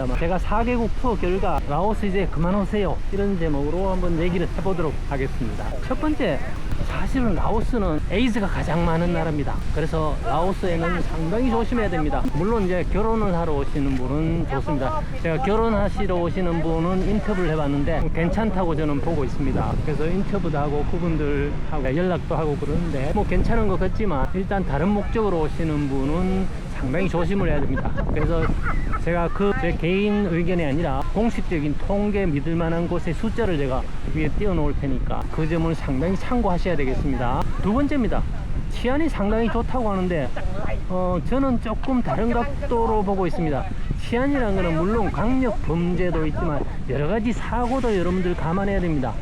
제가 4개국 투어 결과 라오스 이제 그만 오세요 이런 제목으로 한번 얘기를 해보도록 하겠습니다. 첫 번째, 사실은 라오스는 에이즈가 가장 많은 나라입니다. 그래서 라오스에는 상당히 조심해야 됩니다. 물론 이제 결혼을 하러 오시는 분은 좋습니다. 제가 결혼하시러 오시는 분은 인터뷰를 해봤는데 괜찮다고 저는 보고 있습니다. 그래서 인터뷰도 하고 그분들하고 연락도 하고 그러는데 뭐 괜찮은 것 같지만 일단 다른 목적으로 오시는 분은 상당히 조심을 해야 됩니다. 그래서 제가 제 개인 의견이 아니라 공식적인 통계 믿을 만한 곳의 숫자를 제가 위에 띄워 놓을 테니까 그 점을 상당히 참고하셔야 되겠습니다. 두 번째입니다. 치안이 상당히 좋다고 하는데 저는 조금 다른 각도로 보고 있습니다. 치안이라는 것은 물론 강력 범죄도 있지만 여러가지 사고도 여러분들 감안해야 됩니다.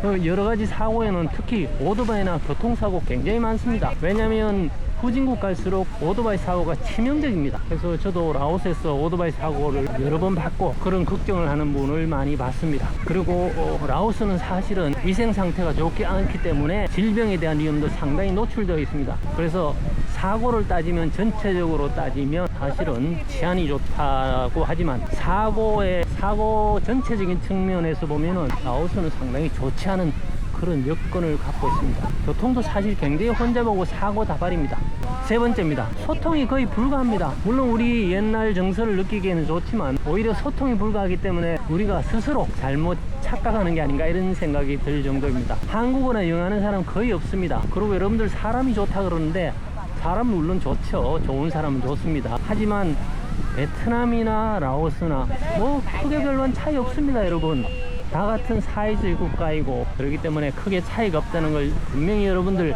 여러가지 사고에는 특히 오토바이나 교통사고 굉장히 많습니다. 왜냐하면 후진국 갈수록 오토바이 사고가 치명적입니다. 그래서 저도 라오스에서 오토바이 사고를 여러 번 받고 그런 걱정을 하는 분을 많이 봤습니다. 그리고 라오스는 사실은 위생 상태가 좋지 않기 때문에 질병에 대한 위험도 상당히 노출되어 있습니다. 그래서 사고를 따지면 전체적으로 따지면 사실은 치안이 좋다고 하지만 사고 전체적인 측면에서 보면은 라오스는 상당히 좋지 않은 그런 여건을 갖고 있습니다. 교통도 사실 굉장히 혼잡하고 사고 다발입니다. 세 번째입니다. 소통이 거의 불가합니다. 물론 우리 옛날 정서를 느끼기에는 좋지만 오히려 소통이 불가하기 때문에 우리가 스스로 잘못 착각하는 게 아닌가 이런 생각이 들 정도입니다. 한국어나 영어 하는 사람 거의 없습니다. 그리고 여러분들 사람이 좋다 그러는데 사람은 물론 좋죠. 좋은 사람은 좋습니다. 하지만 베트남이나 라오스나 뭐 크게 별반 차이 없습니다. 여러분 다 같은 사회주의 국가이고 그렇기 때문에 크게 차이가 없다는 걸 분명히 여러분들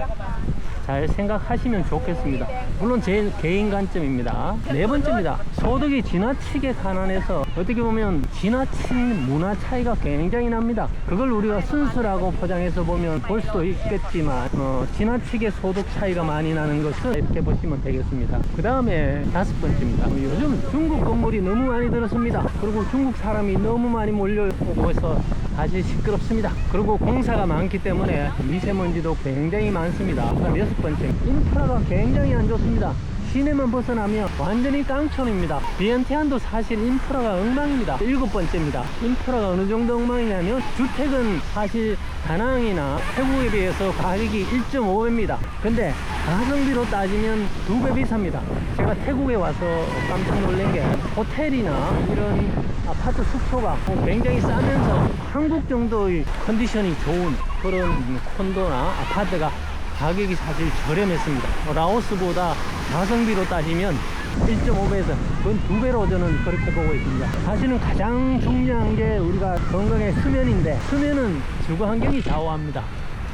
잘 생각하시면 좋겠습니다. 물론 제 개인 관점입니다. 네 번째입니다. 소득이 지나치게 가난해서 어떻게 보면 지나친 문화 차이가 굉장히 납니다. 그걸 우리가 순수라고 포장해서 보면 볼 수도 있겠지만 지나치게 소득 차이가 많이 나는 것을 이렇게 보시면 되겠습니다. 그 다음에 다섯 번째입니다. 요즘 중국 건물이 너무 많이 들었습니다. 그리고 중국 사람이 너무 많이 몰려오고 해서 아주 시끄럽습니다. 그리고 공사가 많기 때문에 미세먼지도 굉장히 많습니다. 여섯 번째, 인프라가 굉장히 안 좋습니다. 시내만 벗어나면 완전히 깡촌입니다. 비엔티안도 사실 인프라가 엉망입니다. 일곱 번째입니다. 인프라가 어느 정도 엉망이냐면 주택은 사실 다낭이나 태국에 비해서 가격이 1.5배입니다. 근데 가성비로 따지면 2배 비쌉니다. 제가 태국에 와서 깜짝 놀란 게 호텔이나 이런 아파트 숙소가 굉장히 싸면서 한국 정도의 컨디션이 좋은 그런 콘도나 아파트가 가격이 사실 저렴했습니다. 라오스보다 가성비로 따지면 1.5배에서 그건 2배로 저는 그렇게 보고 있습니다. 사실은 가장 중요한 게 우리가 건강의 수면인데 수면은 주거 환경이 좌우합니다.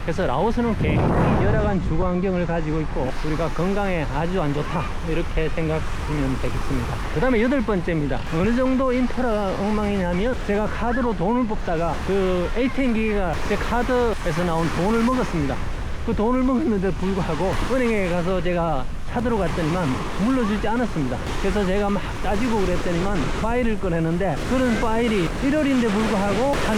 그래서 라오스는 굉장히 열악한 주거 환경을 가지고 있고 우리가 건강에 아주 안 좋다 이렇게 생각하시면 되겠습니다. 그 다음에 여덟 번째입니다. 어느 정도 인프라가 엉망이냐면 제가 카드로 돈을 뽑다가 그 ATM 기기가 제 카드에서 나온 돈을 먹었습니다. 그 돈을 먹었는데 불구하고 은행에 가서 제가 찾으러 갔더니만 물러주지 않았습니다. 그래서 제가 막 따지고 그랬더니만 파일을 꺼내는데 그런 파일이 1월인데 불구하고 한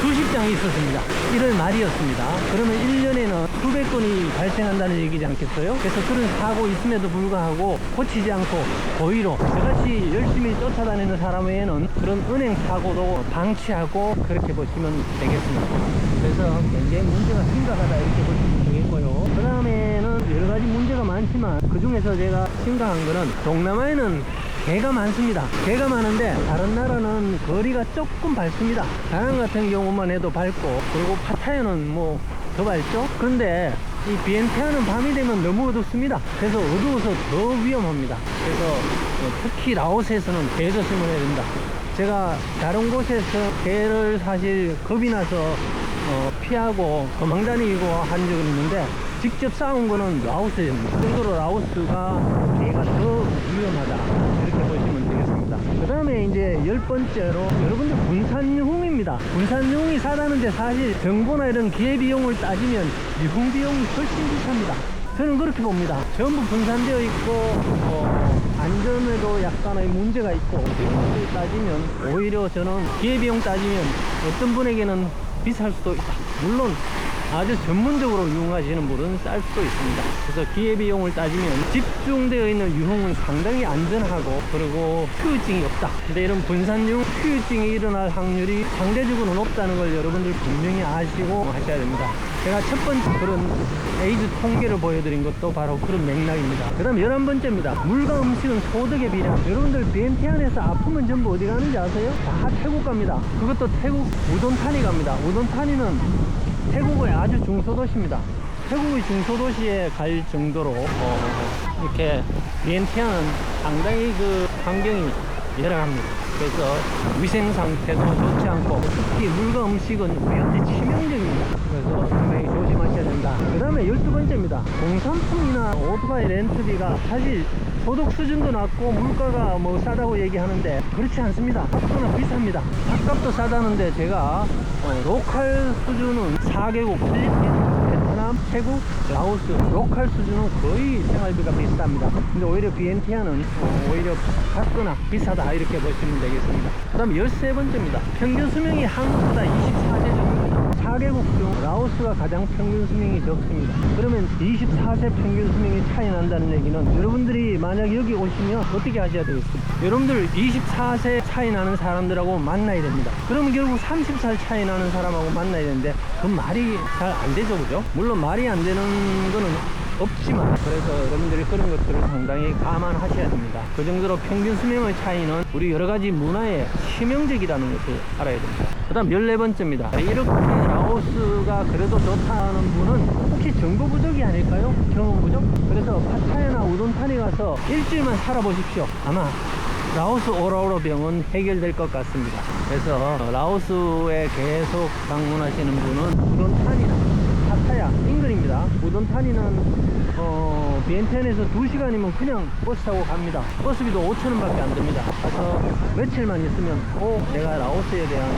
수십 장이 있었습니다. 1월 말이었습니다. 그러면 1년에는 수백 건이 발생한다는 얘기지 않겠어요? 그래서 그런 사고 있음에도 불구하고 고치지 않고 고의로 저같이 열심히 쫓아다니는 사람 외에는 그런 은행 사고도 방치하고 그렇게 보시면 되겠습니다. 그래서 굉장히 문제가 심각하다 이렇게 보시면 되겠고요. 그 다음에는 여러 가지 문제가 많지만 그 중에서 제가 심각한 거는 동남아에는 개가 많습니다. 개가 많은데 다른 나라는 거리가 조금 밝습니다. 다낭 같은 경우만 해도 밝고 그리고 파타야는 뭐 더 밝죠. 그런데 이 비엔티안은 밤이 되면 너무 어둡습니다. 그래서 어두워서 더 위험합니다. 그래서 특히 라오스에서는 개 조심을 해야 됩니다. 제가 다른 곳에서 개를 사실 겁이 나서 피하고 도망다니고 한 적은 있는데 직접 싸운 거는 라오스입니다. 그 정도로 라오스가 개가 더 위험하다 이렇게 보시면 되겠습니다. 그 다음에 이제 열 번째로 여러분들 분산용입니다. 분산용이 사다는데 사실 정보나 이런 기회비용을 따지면 유흥비용이 훨씬 비쌉니다. 저는 그렇게 봅니다. 전부 분산되어 있고 안전에도 약간의 문제가 있고 이런 것들 따지면 오히려 저는 기회비용 따지면 어떤 분에게는 비쌀 수도 있다. 물론 아주 전문적으로 유흥하시는 분은 쌀 수도 있습니다. 그래서 기회비용을 따지면 집중되어 있는 유흥은 상당히 안전하고 그리고 휴유증이 없다. 근데 이런 분산용 휴유증이 일어날 확률이 상대적으로 높다는 걸 여러분들 분명히 아시고 하셔야 됩니다. 제가 첫 번째 그런 에이즈 통계를 보여드린 것도 바로 그런 맥락입니다. 그 다음 11번째입니다. 물과 음식은 소득의 비량. 여러분들 비엔티안에서 아프면 전부 어디 가는지 아세요? 다 태국 갑니다. 그것도 태국 우돈타니 갑니다. 우돈타니는 태국의 아주 중소도시입니다. 태국의 중소도시에 갈 정도로 이렇게 비엔티안은 상당히 그 환경이 열악합니다. 그래서 위생 상태도 좋지 않고 특히 물과 음식은 위험에 치명적입니다. 그래서 상당히 조심하셔야 된다. 그 다음에 12번째입니다. 공산품이나 오토바이 렌트비가 사실 소득 수준도 낮고 물가가 뭐 싸다고 얘기하는데 그렇지 않습니다. 값도 비쌉니다. 값도 싸다는데 제가 로컬 수준은 4개국 필리핀, 베트남, 태국, 라오스 로컬 수준은 거의 생활비가 비슷합니다. 근데 오히려 비엔티안은 오히려 같거나 비싸다 이렇게 보시면 되겠습니다. 그 다음 13번째입니다. 평균 수명이 한국보다 24세 정도입니다. 4개국 중 라오스가 가장 평균 수명이 적습니다. 그러면 24세 평균 수명이 차이 난다는 얘기는 여러분들이 만약 여기 오시면 어떻게 하셔야 되겠습니까? 여러분들 24세 차이 나는 사람들하고 만나야 됩니다. 그러면 결국 30살 차이 나는 사람하고 만나야 되는데 그 말이 잘 안 되죠, 그죠? 물론 말이 안 되는 거는 없지만 그래서 여러분들이 그런 것들을 상당히 감안하셔야 됩니다. 그 정도로 평균 수명의 차이는 우리 여러가지 문화에 치명적이라는 것을 알아야 됩니다. 그 다음 14번째입니다. 이렇게 라오스가 그래도 좋다는 분은 혹시 정보 부족이 아닐까요? 경험 부족? 그래서 파타야나 우돈타니 가서 일주일만 살아보십시오. 아마 라오스 오라오라 병은 해결될 것 같습니다. 그래서 라오스에 계속 방문하시는 분은 우돈타니나 파타야 인근입니다. 우돈타니는 비엔티안에서 2시간이면 그냥 버스 타고 갑니다. 버스비도 5,000원밖에 안 듭니다. 가서 며칠만 있으면 내가 라오스에 대한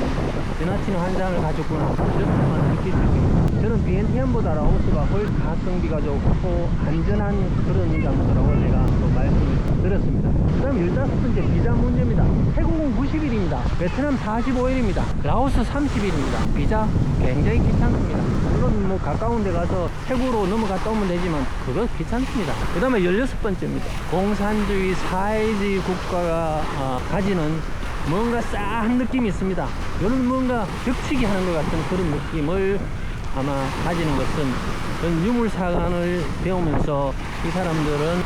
지나치는 환상을 가졌구나 이렇게만 느낄 수 있습니다. 저는 비엔티안보다 라오스가 훨씬 가성비가 좋고 안전한 그런 장소라고 제가 또 말씀을 드렸습니다. 그 다음 15번째 비자 문제입니다. 태국은 90일입니다. 베트남 45일입니다. 라오스 30일입니다. 비자 굉장히 귀찮습니다. 물론 뭐 가까운 데 가서 태국으로 넘어갔다 오면 되지만 그거 귀찮습니다. 그 다음에 16번째입니다. 공산주의 사회주의 국가가 가지는 뭔가 싸한 느낌이 있습니다. 이런 뭔가 벽치기 하는 것 같은 그런 느낌을 아마 가지는 것은 전 유물사관을 배우면서 이 사람들은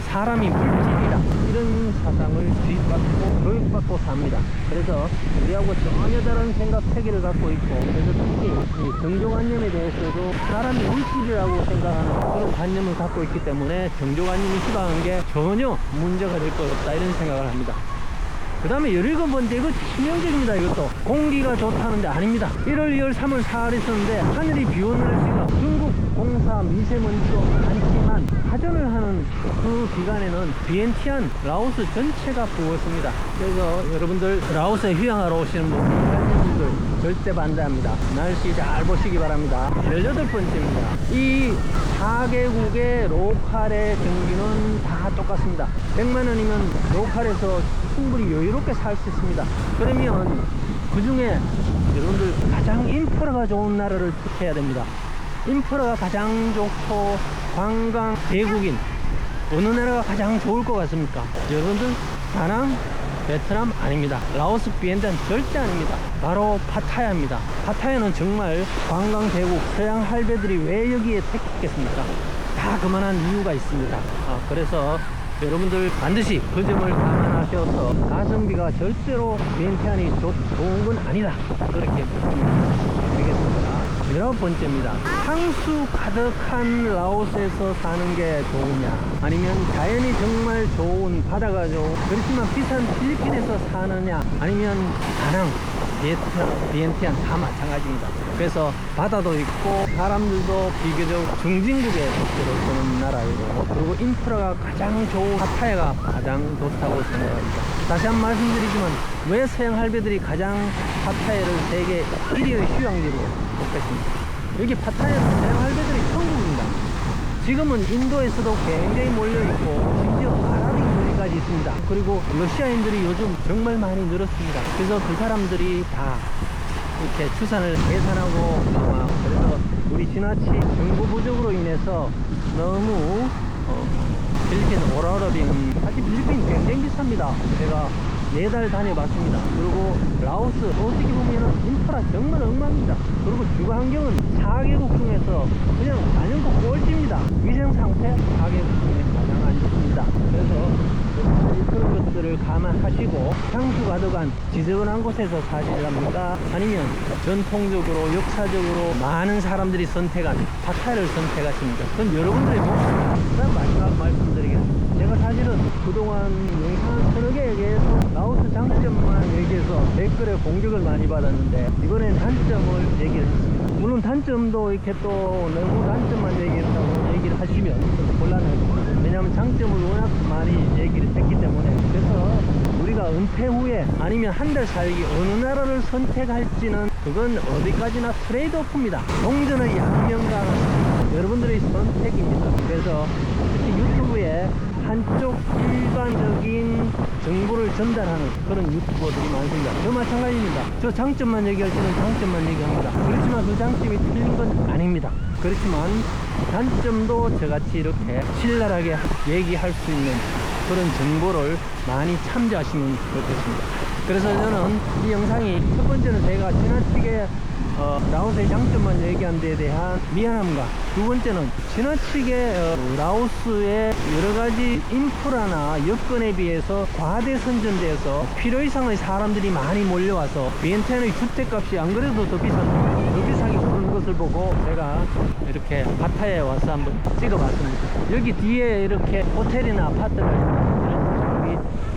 사람이 물질이다 이런 사상을 주입받고 교육받고 삽니다. 그래서 우리하고 전혀 다른 생각 체계를 갖고 있고 그래서 특히 이 정조관념에 대해서도 사람이 물질이라고 생각하는 그런 관념을 갖고 있기 때문에 정조관념이 희망한 게 전혀 문제가 될 것 없다 이런 생각을 합니다. 그 다음에 17번째 이거 치명적입니다. 이것도 공기가 좋다는데 아닙니다. 1월 2월 3월 4월 있었는데 하늘이 비 오는 날씨가 중국 공사 미세먼지도 많지만 파전을 하는 그 기간에는 비엔티안 라오스 전체가 부었습니다. 그래서 여러분들 라오스에 휴양하러 오시는 분들 절대 반대합니다. 날씨 잘 보시기 바랍니다. 18번째입니다. 이 4개국의 로컬의 경비는 다 똑같습니다. 100만원이면 로컬에서 충분히 여유롭게 살 수 있습니다. 그러면 그 중에 여러분들 가장 인프라가 좋은 나라를 택해야 됩니다. 인프라가 가장 좋고 관광 대국인 어느 나라가 가장 좋을 것 같습니까? 여러분들 다낭, 베트남 아닙니다. 라오스, 비엔티안 절대 아닙니다. 바로 파타야입니다. 파타야는 정말 관광 대국 서양 할배들이 왜 여기에 택했겠습니까? 다 그만한 이유가 있습니다. 그래서 여러분들 반드시 그 점을 감안하셔서 가성비가 절대로 비엔티안이 좋은 건 아니다 그렇게 보시면 되겠습니다. 19번째입니다. 향수 가득한 라오스에서 사는 게 좋으냐 아니면 자연이 정말 좋은 바다가 좋은 그렇지만 비싼 필리핀에서 사느냐 아니면 다낭, 비엔티안 다 마찬가지입니다. 그래서 바다도 있고 사람들도 비교적 중진국에 들어서는 나라이고 그리고 인프라가 가장 좋은 파타야가 가장 좋다고 생각합니다. 다시 한번 말씀드리지만 왜 서양 할배들이 가장 파타야를 세계 1위의 휴양지로 뽑겠습니까? 여기 파타야는 서양 할배들이 천국입니다. 지금은 인도에서도 굉장히 몰려있고 심지어 아랍인들까지 있습니다. 그리고 러시아인들이 요즘 정말 많이 늘었습니다. 그래서 그 사람들이 다 이렇게 추산을 계산하고 그래서 우리 지나치 정보 부족으로 인해서 너무 필리핀 오라오라빙 사실 필리핀 굉장히 비쌉니다. 제가 4달 다녀봤습니다. 그리고 라오스 어떻게 보면 인프라 정말 엉망입니다. 그리고 주거 환경은 4개국 중에서 그냥 단연코 꼴찌입니다. 위생 상태 4개국 중에 가장 안 좋습니다. 그래서 그런 것들을 감안하시고 향수가 들어간 지저분한 곳에서 사실랍니까? 아니면 전통적으로 역사적으로 많은 사람들이 선택한 팟타이를 선택하십니까? 그건 여러분들의 몫입니다. 그다음 마지막 말씀드리겠습니다. 제가 사실은 그동안 영상 서너 개 얘기해서 라오스 장점만 얘기해서 댓글에 공격을 많이 받았는데 이번엔 단점을 얘기를 했습니다. 물론 단점도 이렇게 또 너무 단점만 얘기했다고 얘기를 하시면 좀 곤란해요. 왜냐하면 장점을 워낙 많이 얘기를 했기 때문에. 그래서 우리가 은퇴 후에 아니면 한 달 살기 어느 나라를 선택할지는 그건 어디까지나 트레이드 오프입니다. 동전의 양면과 여러분들의 선택입니다. 그래서 특히 유튜브에 한쪽 일반적인 정보를 전달하는 그런 유튜버들이 많습니다. 저 마찬가지입니다. 저 장점만 얘기할 때는 장점만 얘기합니다. 그렇지만 그 장점이 틀린 건 아닙니다. 그렇지만 단점도 저같이 이렇게 신랄하게 얘기할 수 있는 그런 정보를 많이 참조하시면 좋겠습니다. 그래서 저는 이 영상이 첫 번째는 제가 지나치게 라오스의 장점만 얘기한 데에 대한 미안함과 두 번째는 지나치게 라오스의 여러가지 인프라나 여건에 비해서 과대 선전돼서 필요 이상의 사람들이 많이 몰려와서 비엔텐의 주택값이 안 그래도 더 비싸게 오르는 것을 보고 제가 이렇게 바타야에 와서 한번 찍어봤습니다. 여기 뒤에 이렇게 호텔이나 아파트가 있는데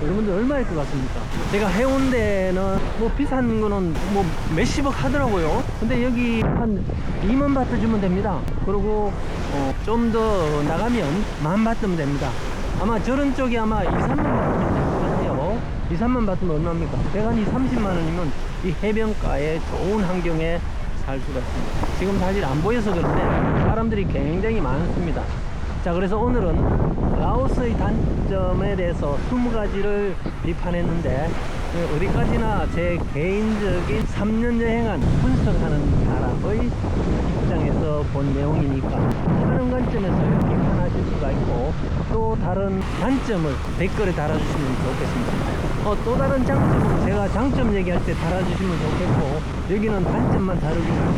여러분들 얼마일 것 같습니까? 제가 해온 데는 뭐 비싼 거는 뭐 몇십억 하더라고요. 근데 여기 한 2만 바트 주면 됩니다. 그리고 좀 더 나가면 10,000바트 면 됩니다. 아마 저런 쪽이 아마 2, 3만 바트면 될 것 같아요. 2, 3만 바트면 얼마입니까? 대간이 30만 원이면 이 해변가에 좋은 환경에 살 수가 있습니다. 지금 사실 안 보여서 그런데 사람들이 굉장히 많습니다. 자, 그래서 오늘은 라오스의 단점에 대해서 20가지를 비판했는데 어디까지나 제 개인적인 3년 여행한 분석하는 사람의 입장에서 본 내용이니까 다른 관점에서 비판하실 수가 있고 또 다른 단점을 댓글에 달아주시면 좋겠습니다. 또 다른 장점은 제가 장점 얘기할 때 달아주시면 좋겠고 여기는 단점만 다루기 위한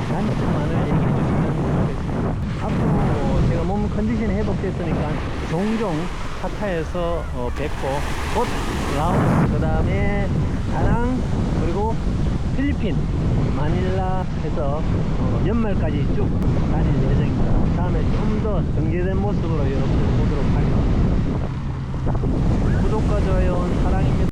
단점만을 얘기해 주시면 좋겠습니다. 앞으로 제가 몸 컨디션이 회복됐으니까 종종 파타에서 뵙고 곧 라오스 그 다음에 다낭 그리고 필리핀 마닐라 해서 연말까지 쭉 다닐 예정입니다. 다음에 좀 더 정제된 모습으로 여러분들 보도록 하겠습니다. 구독과 좋아요는 사랑입니다.